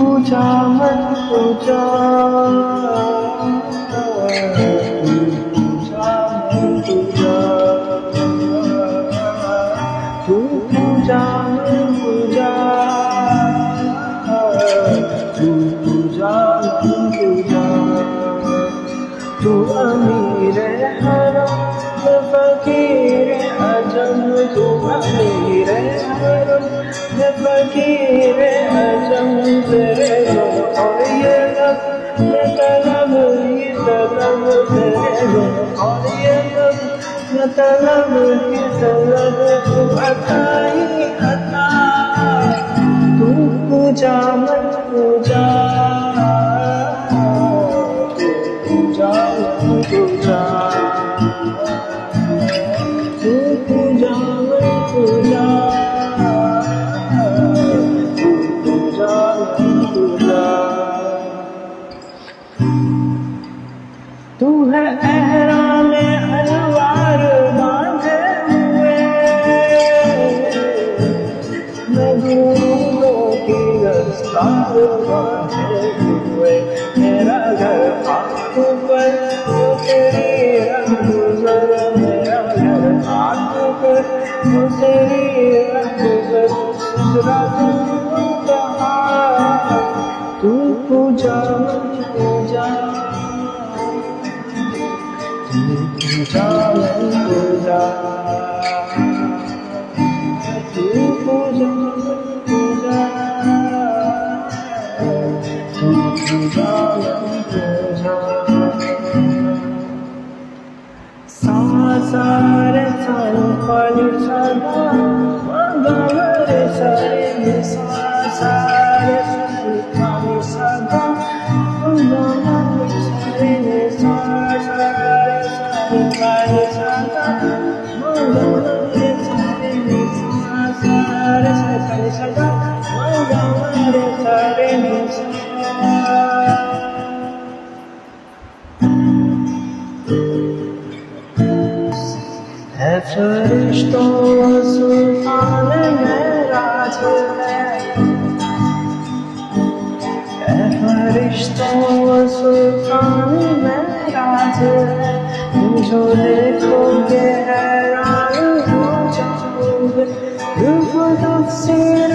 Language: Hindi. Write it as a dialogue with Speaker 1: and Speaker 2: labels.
Speaker 1: पूजा मत पूजा, तू पूजा मत पूजा, तू पूजा मत पूजा, तू पूजा मत पूजा। तू अमीर हरम मैं फकीर अजम, तू अमीर हरम मैं फकीर अजम। तेरे और ये लब मैं तलब, ये तलब तेरे और ये लब मैं तलब, ये तलब तू अता ही अता। तू पूजा मत पूजा, पूजा पूजा, तू पूजा पूजा, तू पूजा पूजा। तू है एहराम में अनवार बांधे हुए, मैं गुरूरों की दस्तार बांधे हुए। मेरा घर आँखों पर वो तेरी रंगुज़र, मेरा घर आँखों पर वो तेरी रंगुज़र। सजरा तू कहा, तू पूजा पूजा, तू पूजा पूजा, तू पूजा पूजा, तू पूजा पूजा। सा सा रे सा पा नी सा गा मा गा मा रे सा रे नी सा सा रे सा पा नी सा गा मा गा मा रे सा रे नी सा सा रे सा पा नी सा गा मा गा मा रे सा रे नी सा सा रे सा पा नी सा गा मा गा मा रे सा रे नी सा। है फरिश्तों सुल्तान मेराज है फरिश्तों सुल्तान मेराज है। जो देखोगे हैरान हो जाओगे, रूप तफसीर